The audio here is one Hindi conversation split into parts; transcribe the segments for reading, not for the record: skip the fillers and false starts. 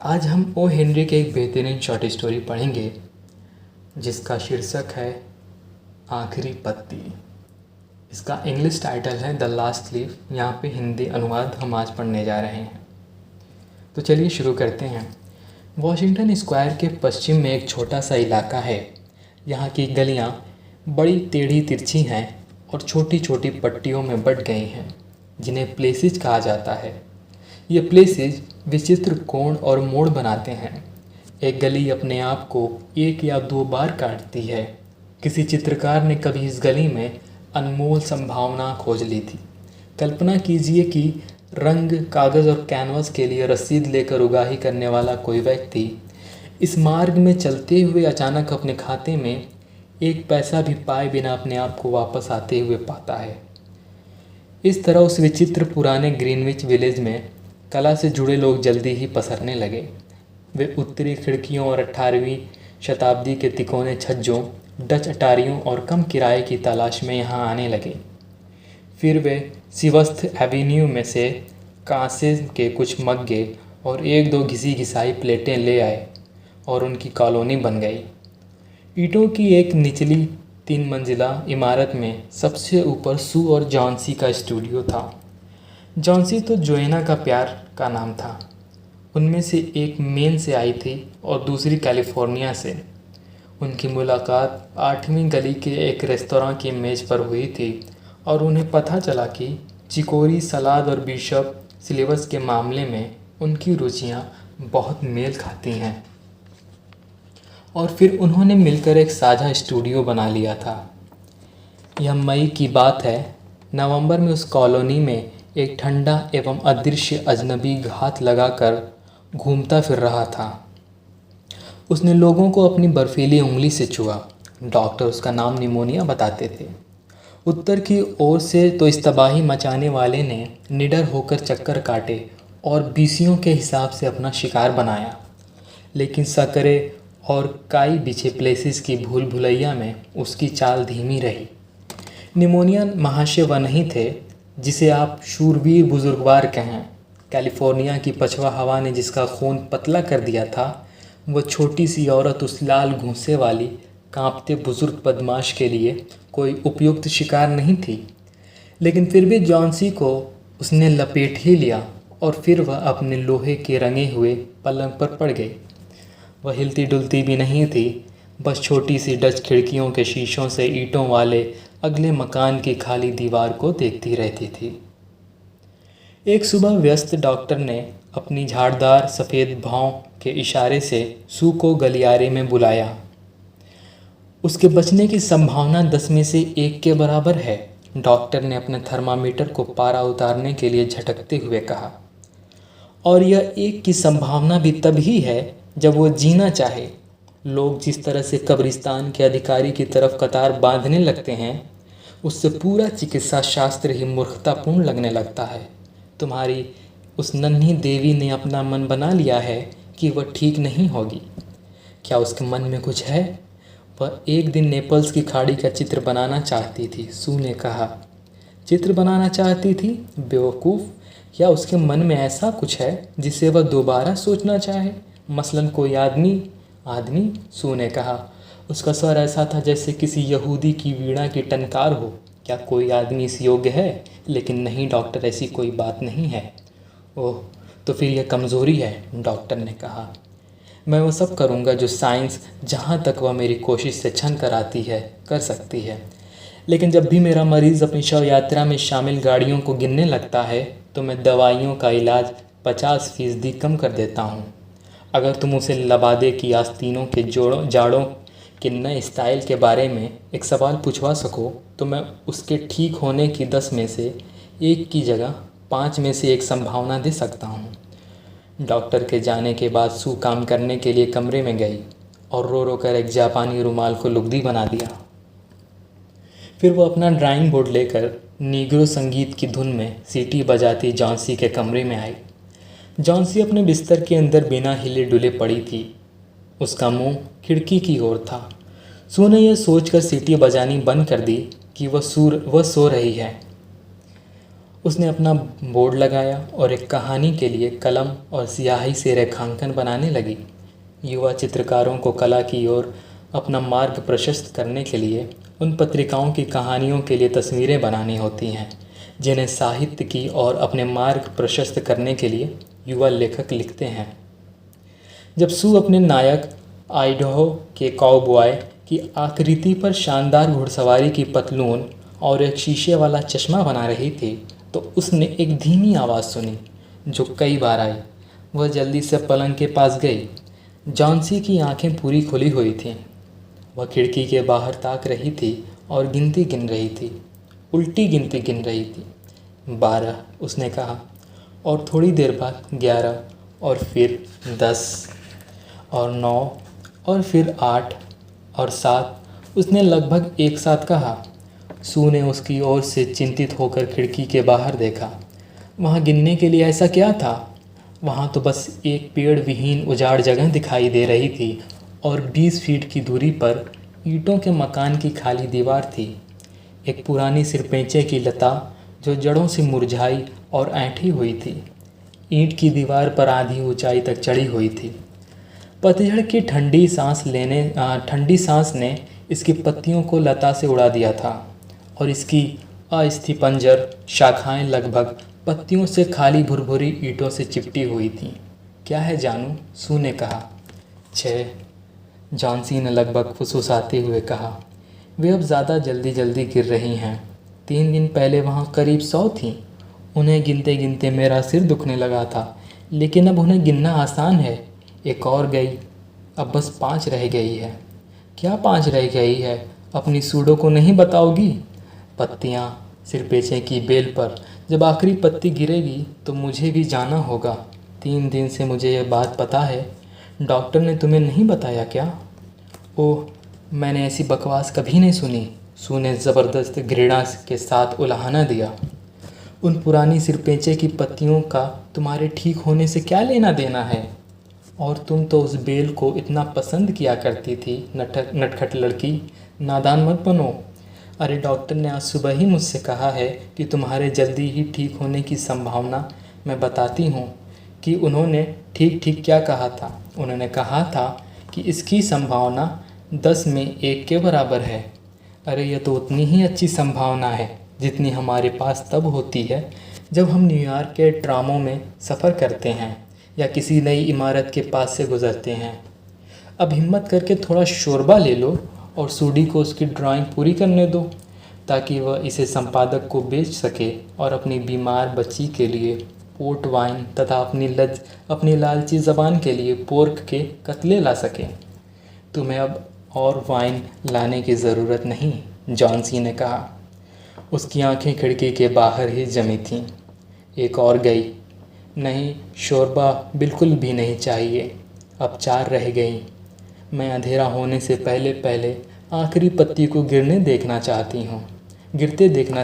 आज हम ओ हेनरी के एक बेहतरीन शॉर्ट स्टोरी पढ़ेंगे जिसका शीर्षक है आखिरी पत्ती। इसका इंग्लिश टाइटल है द लास्ट लीफ। यहाँ पे हिंदी अनुवाद हम आज पढ़ने जा रहे हैं। तो चलिए शुरू करते हैं। वॉशिंगटन स्क्वायर के पश्चिम में एक छोटा सा इलाका है। यहाँ की गलियाँ बड़ी टेढ़ी तिरछी हैं और छोटी छोटी पट्टियों में बँट गई हैं जिन्हें प्लेसेज कहा जाता है। ये प्लेसेज विचित्र कोण और मोड़ बनाते हैं। एक गली अपने आप को एक या दो बार काटती है। किसी चित्रकार ने कभी इस गली में अनमोल संभावना खोज ली थी। कल्पना कीजिए कि रंग, कागज़ और कैनवस के लिए रसीद लेकर उगाही करने वाला कोई व्यक्ति इस मार्ग में चलते हुए अचानक अपने खाते में एक पैसा भी पाए बिना अपने आप को वापस आते हुए पाता है। इस तरह उस विचित्र पुराने ग्रीनविच विलेज में कला से जुड़े लोग जल्दी ही पसरने लगे। वे उत्तरी खिड़कियों और 18वीं शताब्दी के तिकोने छज्जों, डच अटारियों और कम किराए की तलाश में यहाँ आने लगे। फिर वे सिवस्थ एवेन्यू में से कांसे के कुछ मग्गे और एक दो घिसी घिसाई प्लेटें ले आए और उनकी कॉलोनी बन गई। ईंटों की एक निचली 3 मंजिला इमारत में सबसे ऊपर सू और जॉन्सी का स्टूडियो था। जॉन्सी तो जोएना का प्यार का नाम था। उनमें से एक मेन से आई थी और दूसरी कैलिफोर्निया से। उनकी मुलाकात 8वीं गली के एक रेस्तोरां की मेज़ पर हुई थी और उन्हें पता चला कि चिकोरी, सलाद और बिशप सिलेबस के मामले में उनकी रुचियां बहुत मेल खाती हैं। और फिर उन्होंने मिलकर एक साझा स्टूडियो बना लिया था। यह मई की बात है। नवंबर में उस कॉलोनी में एक ठंडा एवं अदृश्य अजनबी घात लगाकर घूमता फिर रहा था। उसने लोगों को अपनी बर्फीली उंगली से छुआ। डॉक्टर उसका नाम निमोनिया बताते थे। उत्तर की ओर से तो इस तबाही मचाने वाले ने निडर होकर चक्कर काटे और बीसियों के हिसाब से अपना शिकार बनाया, लेकिन सकरे और काई बिछे प्लेसेस की भूल भुलैया में उसकी चाल धीमी रही। निमोनिया महाशय वह नहीं थे जिसे आप शूरवीर बुजुर्गवार कहें। कैलिफोर्निया की पछवा हवा ने जिसका खून पतला कर दिया था, वह छोटी सी औरत उस लाल घूंसे वाली कांपते बुजुर्ग बदमाश के लिए कोई उपयुक्त शिकार नहीं थी। लेकिन फिर भी जॉन्सी को उसने लपेट ही लिया और फिर वह अपने लोहे के रंगे हुए पलंग पर पड़ गई। वह हिलती डुलती भी नहीं थी, बस छोटी सी डच खिड़कियों के शीशों से ईंटों वाले अगले मकान की खाली दीवार को देखती रहती थी। एक सुबह व्यस्त डॉक्टर ने अपनी झाड़दार सफ़ेद भौं के इशारे से सू को गलियारे में बुलाया। उसके बचने की संभावना 10 में से 1 के बराबर है। डॉक्टर ने अपने थर्मामीटर को पारा उतारने के लिए झटकते हुए कहा। और यह 1 की संभावना भी तभी है जब वो जीना चाहे। लोग जिस तरह से कब्रिस्तान के अधिकारी की तरफ कतार बांधने लगते हैं, उससे पूरा चिकित्सा शास्त्र ही मूर्खतापूर्ण लगने लगता है। तुम्हारी उस नन्ही देवी ने अपना मन बना लिया है कि वह ठीक नहीं होगी। क्या उसके मन में कुछ है? वह एक दिन नेपल्स की खाड़ी का चित्र बनाना चाहती थी, सू ने कहा। चित्र बनाना चाहती थी? बेवकूफ़! क्या उसके मन में ऐसा कुछ है जिसे वह दोबारा सोचना चाहे? मसलन कोई आदमी? सू ने कहा। उसका स्वर ऐसा था जैसे किसी यहूदी की वीणा की टनकार हो। क्या कोई आदमी इस योग्य है? लेकिन नहीं डॉक्टर, ऐसी कोई बात नहीं है। ओह, तो फिर यह कमज़ोरी है, डॉक्टर ने कहा। मैं वो सब करूँगा जो साइंस, जहाँ तक वह मेरी कोशिश से छन कर आती है, कर सकती है। लेकिन जब भी मेरा मरीज़ अपनी शव यात्रा में शामिल गाड़ियों को गिनने लगता है तो मैं दवाइयों का इलाज 50% कम कर देता हूँ। अगर तुम उसे लबादे की आस्तीनों के जाड़ों के नए स्टाइल के बारे में एक सवाल पूछवा सको तो मैं उसके ठीक होने की 10 में से 1 की जगह 5 में से 1 संभावना दे सकता हूँ। डॉक्टर के जाने के बाद सू काम करने के लिए कमरे में गई और रो रो कर एक जापानी रुमाल को लुगदी बना दिया। फिर वो अपना ड्राइंग बोर्ड लेकर नीग्रो संगीत की धुन में सीटी बजाती जॉन्सी के कमरे में आई। जॉन्सी अपने बिस्तर के अंदर बिना हिले डुले पड़ी थी। उसका मुंह खिड़की की ओर था। सू ने यह सोचकर सीटी बजानी बंद कर दी कि वह सो रही है उसने अपना बोर्ड लगाया और एक कहानी के लिए कलम और स्याही से रेखांकन बनाने लगी। युवा चित्रकारों को कला की ओर अपना मार्ग प्रशस्त करने के लिए उन पत्रिकाओं की कहानियों के लिए तस्वीरें बनानी होती हैं जिन्हें साहित्य की ओर अपने मार्ग प्रशस्त करने के लिए युवा लेखक लिखते हैं। जब सू अपने नायक आइडहो के काउबॉय की आकृति पर शानदार घुड़सवारी की पतलून और एक शीशे वाला चश्मा बना रही थी तो उसने एक धीमी आवाज़ सुनी जो कई बार आई। वह जल्दी से पलंग के पास गई। जॉन्सी की आंखें पूरी खुली हुई थीं। वह खिड़की के बाहर ताक रही थी और गिनती गिन रही थी, उल्टी गिनती गिन रही थी। 12 उसने कहा, और थोड़ी देर बाद 11 और फिर 10 और 9 और फिर 8 और 7 उसने लगभग एक साथ कहा। सू ने उसकी ओर से चिंतित होकर खिड़की के बाहर देखा। वहाँ गिनने के लिए ऐसा क्या था? वहाँ तो बस एक पेड़ विहीन उजाड़ जगह दिखाई दे रही थी और 20 फीट की दूरी पर ईंटों के मकान की खाली दीवार थी। एक पुरानी सिरपेंचे की लता जो जड़ों से मुरझाई और ऐंठी हुई थी, ईंट की दीवार पर आधी ऊंचाई तक चढ़ी हुई थी। पतझड़ की ठंडी सांस ने इसकी पत्तियों को लता से उड़ा दिया था और इसकी अस्थिपंजर शाखाएं लगभग पत्तियों से खाली भुरभुरी ईंटों से चिपटी हुई थीं। क्या है जानू? सू ने कहा। 6 जॉन्सी ने लगभग फुसफुसाते हुए कहा। वे अब ज़्यादा जल्दी जल्दी गिर रही हैं। 3 दिन पहले वहाँ करीब 100 थीं। उन्हें गिनते गिनते मेरा सिर दुखने लगा था, लेकिन अब उन्हें गिनना आसान है। एक और गई, अब बस 5 रह गई है। क्या 5 रह गई है? अपनी सूडों को नहीं बताओगी? पत्तियाँ सिरपेंचे की बेल पर जब आखिरी पत्ती गिरेगी तो मुझे भी जाना होगा। 3 दिन से मुझे यह बात पता है। डॉक्टर ने तुम्हें नहीं बताया क्या? ओह, मैंने ऐसी बकवास कभी नहीं सुनी। सू ने ज़बरदस्त घृणा के साथ उलाहना दिया। उन पुरानी सिरपेंचे की पत्तियों का तुम्हारे ठीक होने से क्या लेना देना है? और तुम तो उस बेल को इतना पसंद किया करती थी। नटखट लड़की, नादान मत बनो। अरे, डॉक्टर ने आज सुबह ही मुझसे कहा है कि तुम्हारे जल्दी ही ठीक होने की संभावना। मैं बताती हूँ कि उन्होंने ठीक ठीक क्या कहा था। उन्होंने कहा था कि इसकी संभावना 10 में 1 के बराबर है। अरे, यह तो उतनी ही अच्छी संभावना है जितनी हमारे पास तब होती है जब हम न्यूयॉर्क के ट्रामों में सफ़र करते हैं या किसी नई इमारत के पास से गुज़रते हैं। अब हिम्मत करके थोड़ा शोरबा ले लो और सूडी को उसकी ड्राइंग पूरी करने दो ताकि वह इसे संपादक को बेच सके और अपनी बीमार बच्ची के लिए पोर्ट वाइन तथा अपनी लालची ज़बान के लिए पोर्क के कतले ला सके। तुम्हें अब और वाइन लाने की ज़रूरत नहीं, जॉन्सी ने कहा। उसकी आंखें खिड़की के बाहर ही जमी थीं। एक और गई। नहीं, शोरबा बिल्कुल भी नहीं चाहिए। अब 4 रह गई। मैं अंधेरा होने से पहले पहले आखिरी पत्ती को गिरते देखना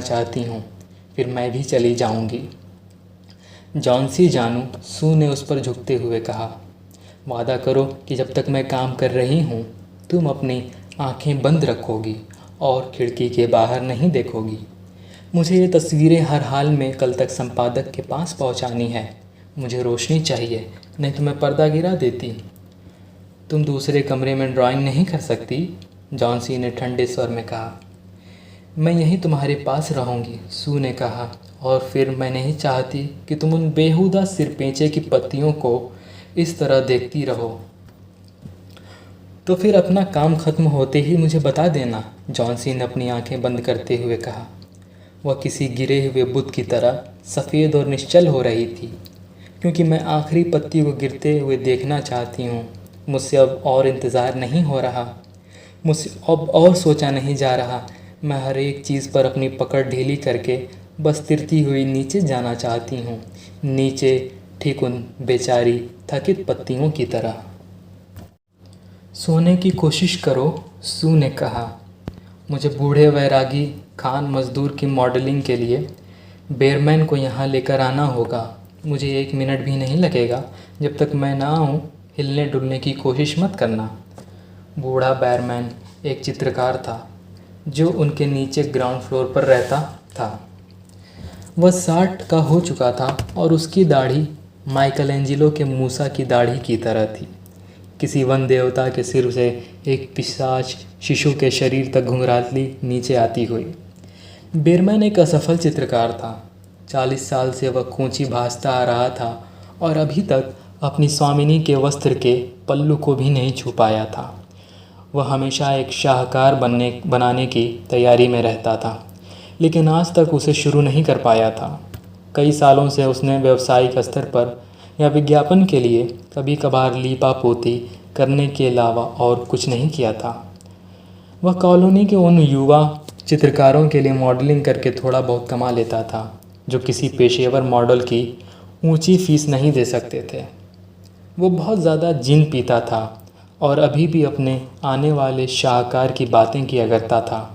चाहती हूँ। फिर मैं भी चली जाऊँगी। जॉन्सी जानू, सू ने उस पर झुकते हुए कहा। वादा करो कि जब तक मैं काम कर रही हूँ तुम अपनी आंखें बंद रखोगी और खिड़की के बाहर नहीं देखोगी। मुझे ये तस्वीरें हर हाल में कल तक संपादक के पास पहुँचानी है। मुझे रोशनी चाहिए, नहीं तो मैं पर्दा गिरा देती। तुम दूसरे कमरे में ड्राइंग नहीं कर सकती? जॉन्सी ने ठंडे स्वर में कहा। मैं यहीं तुम्हारे पास रहूँगी, सू ने कहा। और फिर मैं नहीं चाहती कि तुम उन बेहुदा सिरपेंचे की पत्तियों को इस तरह देखती रहो। तो फिर अपना काम ख़त्म होते ही मुझे बता देना, जॉन्सी ने अपनी आंखें बंद करते हुए कहा। वह किसी गिरे हुए बुत की तरह सफ़ेद और निश्चल हो रही थी। क्योंकि मैं आखिरी पत्ती को गिरते हुए देखना चाहती हूँ। मुझसे अब और इंतज़ार नहीं हो रहा। मुझसे अब और सोचा नहीं जा रहा। मैं हर एक चीज़ पर अपनी पकड़ ढीली करके बस तिरती हुई नीचे जाना चाहती हूँ, नीचे, ठीक उन बेचारी थकित पत्तियों की तरह। सोने की कोशिश करो, सू ने कहा। मुझे बूढ़े वैरागी खान मज़दूर की मॉडलिंग के लिए बेरमैन को यहाँ लेकर आना होगा। मुझे 1 मिनट भी नहीं लगेगा। जब तक मैं ना आऊँ हिलने डुलने की कोशिश मत करना। बूढ़ा बैरमैन एक चित्रकार था जो उनके नीचे ग्राउंड फ्लोर पर रहता था। वह 60 का हो चुका था और उसकी दाढ़ी माइकल एंजिलो के मूसा की दाढ़ी की तरह थी, किसी वन देवता के सिर से एक पिशाच शिशु के शरीर तक घुंघराती नीचे आती हुई। बेरमैन एक असफल चित्रकार था। 40 साल से वह कोंची भांजता आ रहा था और अभी तक अपनी स्वामिनी के वस्त्र के पल्लू को भी नहीं छू पाया था। वह हमेशा एक शाहकार बनाने की तैयारी में रहता था, लेकिन आज तक उसे शुरू नहीं कर पाया था। कई सालों से उसने व्यावसायिक स्तर पर या विज्ञापन के लिए कभी कभार लीपा पोती करने के अलावा और कुछ नहीं किया था। वह कॉलोनी के उन युवा चित्रकारों के लिए मॉडलिंग करके थोड़ा बहुत कमा लेता था, जो किसी पेशेवर मॉडल की ऊंची फीस नहीं दे सकते थे। वो बहुत ज़्यादा जिन पीता था और अभी भी अपने आने वाले शाहकार की बातें किया करता था।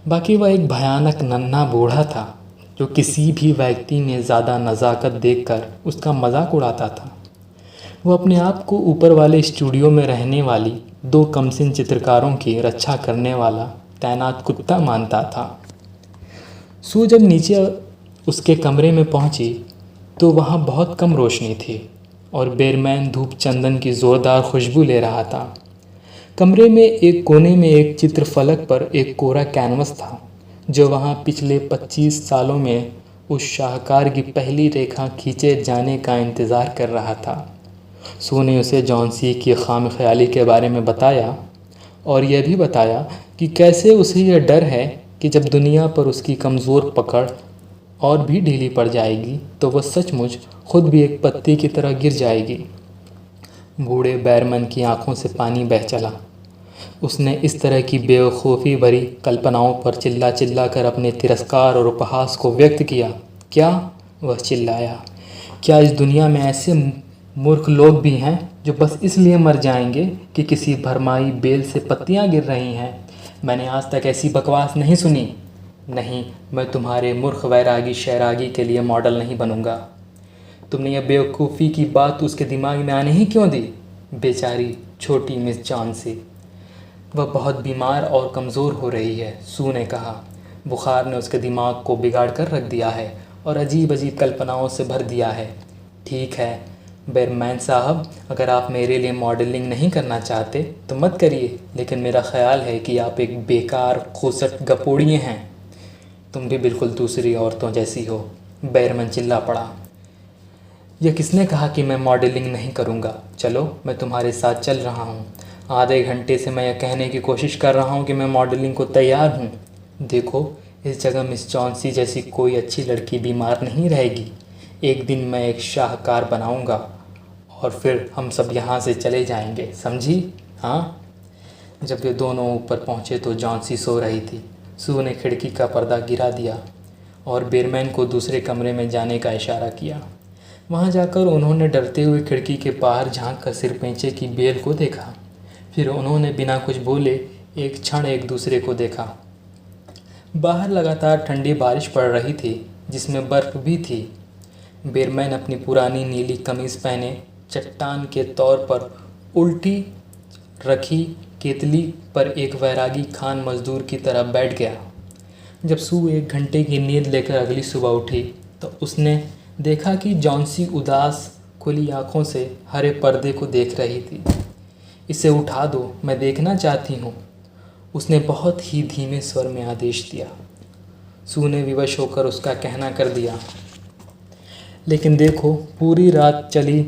बाकी वह एक भयानक नन्हा बूढ़ा था जो किसी भी व्यक्ति में ज़्यादा नज़ाकत देखकर उसका मजाक उड़ाता था। वो अपने आप को ऊपर वाले स्टूडियो में रहने वाली 2 कमसिन चित्रकारों की रक्षा करने वाला तैनात कुत्ता मानता था। सू जब नीचे उसके कमरे में पहुंची तो वहां बहुत कम रोशनी थी और बेरमैन धूप चंदन की ज़ोरदार खुशबू ले रहा था। कमरे में एक कोने में एक चित्रफलक पर एक कोरा कैनवस था जो वहां पिछले 25 सालों में उस शाहकार की पहली रेखा खींचे जाने का इंतज़ार कर रहा था। सू ने उसे जॉन्सी की खामख्याली के बारे में बताया और यह भी बताया कि कैसे उसे यह डर है कि जब दुनिया पर उसकी कमज़ोर पकड़ और भी ढीली पड़ जाएगी तो वह सचमुच खुद भी एक पत्ती की तरह गिर जाएगी। बूढ़े बैरमैन की आंखों से पानी बह चला। उसने इस तरह की बेवकूफ़ी भरी कल्पनाओं पर चिल्ला चिल्ला कर अपने तिरस्कार और उपहास को व्यक्त किया। क्या, वह चिल्लाया, क्या इस दुनिया में ऐसे मूर्ख लोग भी हैं जो बस इसलिए मर जाएंगे कि किसी भरमाई बेल से पत्तियां गिर रही हैं? मैंने आज तक ऐसी बकवास नहीं सुनी। नहीं, मैं तुम्हारे मूर्ख वैरागी शैरागी के लिए मॉडल नहीं बनूंगा। तुमने यह बेवकूफ़ी की बात उसके दिमाग में आने ही क्यों दी? बेचारी छोटी मिस जॉन्सी, वह बहुत बीमार और कमज़ोर हो रही है, सू ने कहा। बुखार ने उसके दिमाग को बिगाड़ कर रख दिया है और अजीब अजीब कल्पनाओं से भर दिया है। ठीक है बेरमैन साहब, अगर आप मेरे लिए मॉडलिंग नहीं करना चाहते तो मत करिए, लेकिन मेरा ख्याल है कि आप एक बेकार खोसट गपोड़िए हैं। तुम भी बिल्कुल दूसरी औरतों जैसी हो, बेरमैन चिल्ला पड़ा। यह किसने कहा कि मैं मॉडलिंग नहीं करूँगा? चलो, मैं तुम्हारे साथ चल रहा हूँ। आधे घंटे से मैं यह कहने की कोशिश कर रहा हूँ कि मैं मॉडलिंग को तैयार हूँ। देखो, इस जगह मिस जॉन्सी जैसी कोई अच्छी लड़की बीमार नहीं रहेगी। एक दिन मैं एक शाहकार बनाऊँगा और फिर हम सब यहाँ से चले जाएंगे, समझी? हाँ। जब वे दोनों ऊपर पहुँचे तो जॉन्सी सो रही थी। सू ने खिड़की का पर्दा गिरा दिया और बेरमैन को दूसरे कमरे में जाने का इशारा किया। वहाँ जाकर उन्होंने डरते हुए खिड़की के बाहर झांक कर सिरपेंचे की बेल को देखा। फिर उन्होंने बिना कुछ बोले एक क्षण एक दूसरे को देखा। बाहर लगातार ठंडी बारिश पड़ रही थी, जिसमें बर्फ़ भी थी। बेरमैन अपनी पुरानी नीली कमीज़ पहने चट्टान के तौर पर उल्टी रखी केतली पर एक वैरागी खान मजदूर की तरह बैठ गया। जब सू 1 घंटे की नींद लेकर अगली सुबह उठी तो उसने देखा कि जॉन्सी उदास खुली आंखों से हरे पर्दे को देख रही थी। इसे उठा दो, मैं देखना चाहती हूँ, उसने बहुत ही धीमे स्वर में आदेश दिया। सू ने विवश होकर उसका कहना कर दिया। लेकिन देखो, पूरी रात चली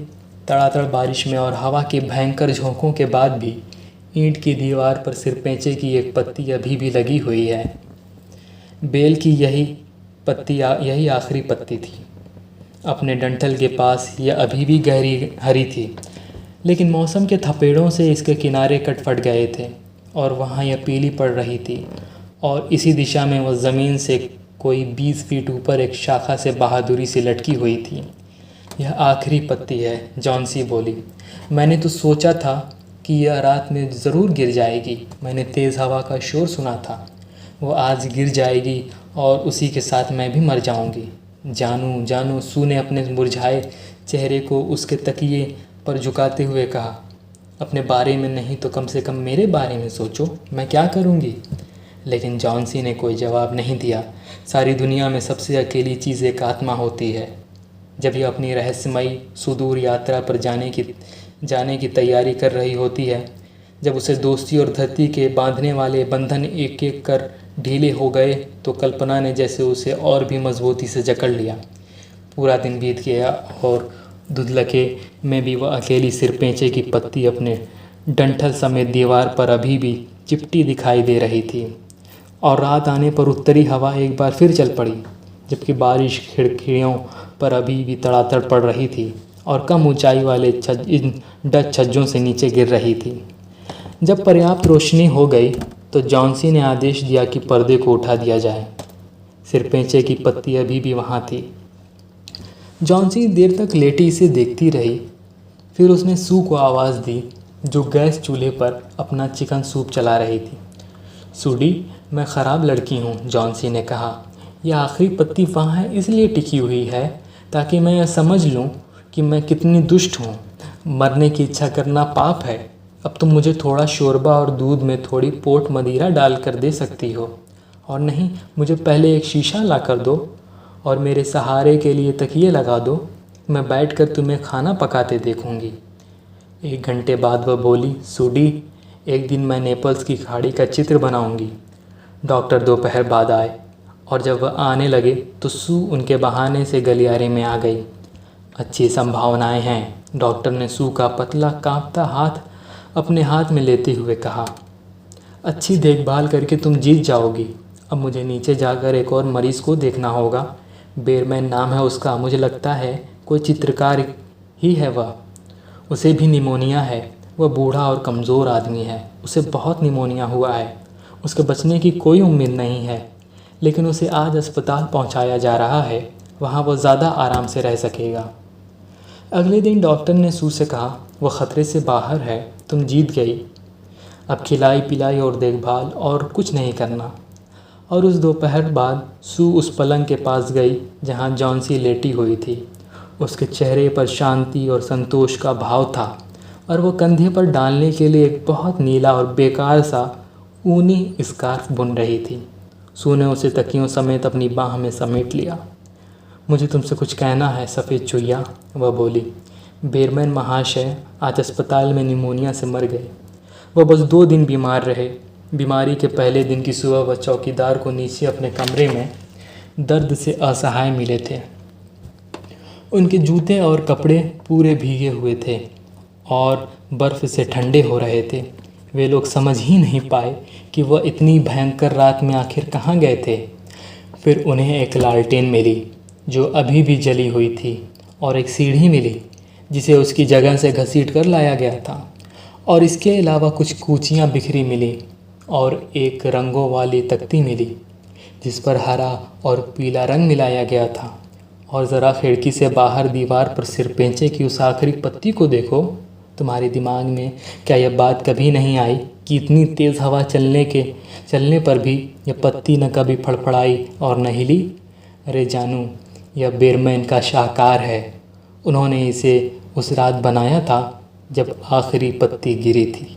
तड़ातड़ बारिश में और हवा के भयंकर झोंकों के बाद भी ईंट की दीवार पर सिरपेंचे की एक पत्ती अभी भी लगी हुई है। बेल की यही आखिरी पत्ती थी। अपने डंठल के पास यह अभी भी गहरी हरी थी, लेकिन मौसम के थपेड़ों से इसके किनारे कट-फट गए थे और वहाँ यह पीली पड़ रही थी और इसी दिशा में वह ज़मीन से कोई 20 फीट ऊपर एक शाखा से बहादुरी से लटकी हुई थी। यह आखिरी पत्ती है, जॉन्सी बोली। मैंने तो सोचा था कि यह रात में ज़रूर गिर जाएगी। मैंने तेज़ हवा का शोर सुना था। वो आज गिर जाएगी और उसी के साथ मैं भी मर जाऊंगी। जानू जानू, सू ने अपने मुरझाए चेहरे को उसके तकिए पर झुकाते हुए कहा। अपने बारे में नहीं तो कम से कम मेरे बारे में सोचो, मैं क्या करूंगी? लेकिन जॉनसी ने कोई जवाब नहीं दिया। सारी दुनिया में सबसे अकेली चीज़ एक आत्मा होती है। जब यह अपनी रहस्यमयी सुदूर यात्रा पर जाने की तैयारी कर रही होती है, जब उसे दोस्ती और धरती के बांधने वाले बंधन एक एक कर ढीले हो गए, तो कल्पना ने जैसे उसे और भी मजबूती से जकड़ लिया। पूरा दिन बीत गया और धुंधलके में भी वह अकेली सिरपेंचे की पत्ती अपने डंठल समेत दीवार पर अभी भी चिपटी दिखाई दे रही थी। और रात आने पर उत्तरी हवा एक बार फिर चल पड़ी, जबकि बारिश खिड़कियों पर अभी भी तड़ातड़ पड़ रही थी और कम ऊंचाई वाले इन डच छज्जों से नीचे गिर रही थी। जब पर्याप्त रोशनी हो गई तो जॉनसी ने आदेश दिया कि पर्दे को उठा दिया जाए। सिरपेंचे की पत्ती अभी भी वहाँ थी। जॉनसी देर तक लेटी इसे देखती रही। फिर उसने सू को आवाज़ दी, जो गैस चूल्हे पर अपना चिकन सूप चला रही थी। सूडी, मैं ख़राब लड़की हूँ, जॉनसी ने कहा। यह आखिरी पत्ती वहाँ है इसलिए टिकी हुई है ताकि मैं यह समझ लूँ कि मैं कितनी दुष्ट हूँ। मरने की इच्छा करना पाप है। अब तुम मुझे थोड़ा शोरबा और दूध में थोड़ी पोट मदिरा डाल कर दे सकती हो, और नहीं, मुझे पहले एक शीशा ला कर दो और मेरे सहारे के लिए तकिए लगा दो। मैं बैठकर तुम्हें खाना पकाते देखूंगी। 1 घंटे बाद वह बोली, सूडी, एक दिन मैं नेपल्स की खाड़ी का चित्र बनाऊंगी। डॉक्टर दोपहर बाद आए और जब वह आने लगे तो सू उनके बहाने से गलियारे में आ गई। अच्छी संभावनाएं हैं, डॉक्टर ने सू का पतला कांपता हाथ अपने हाथ में लेते हुए कहा। अच्छी देखभाल करके तुम जीत जाओगी। अब मुझे नीचे जाकर एक और मरीज़ को देखना होगा। बेरमैन नाम है उसका, मुझे लगता है कोई चित्रकार ही है वह। उसे भी निमोनिया है। वह बूढ़ा और कमज़ोर आदमी है। उसे बहुत निमोनिया हुआ है। उसके बचने की कोई उम्मीद नहीं है, लेकिन उसे आज अस्पताल पहुंचाया जा रहा है। वहां वह ज़्यादा आराम से रह सकेगा। अगले दिन डॉक्टर ने सू से कहा, वह ख़तरे से बाहर है, तुम जीत गई। अब खिलाई पिलाई और देखभाल और कुछ नहीं करना। और उस दोपहर बाद सू उस पलंग के पास गई जहां जॉनसी लेटी हुई थी। उसके चेहरे पर शांति और संतोष का भाव था और वह कंधे पर डालने के लिए एक बहुत नीला और बेकार सा ऊनी स्कार्फ बुन रही थी। सू ने उसे तकियों समेत अपनी बाह में समेट लिया। मुझे तुमसे कुछ कहना है सफ़ेद चुहिया, वह बोली। बेरमैन महाशय आज अस्पताल में निमोनिया से मर गए। वह बस 2 दिन बीमार रहे। बीमारी के पहले दिन की सुबह वह चौकीदार को नीचे अपने कमरे में दर्द से असहाय मिले थे। उनके जूते और कपड़े पूरे भीगे हुए थे और बर्फ़ से ठंडे हो रहे थे। वे लोग समझ ही नहीं पाए कि वह इतनी भयंकर रात में आखिर कहाँ गए थे। फिर उन्हें एक लालटेन मिली जो अभी भी जली हुई थी और एक सीढ़ी मिली जिसे उसकी जगह से घसीट कर लाया गया था, और इसके अलावा कुछ कूचियाँ बिखरी मिली और एक रंगों वाली तख्ती मिली जिस पर हरा और पीला रंग मिलाया गया था। और ज़रा खिड़की से बाहर दीवार पर सिरपेंचे की उस आखिरी पत्ती को देखो। तुम्हारे दिमाग में क्या यह बात कभी नहीं आई कि इतनी तेज़ हवा चलने पर भी यह पत्ती न कभी फड़फड़ाई और न हिली? अरे जानू, यह बेरमैन का शाहकार है। उन्होंने इसे उस रात बनाया था जब आखिरी पत्ती गिरी थी।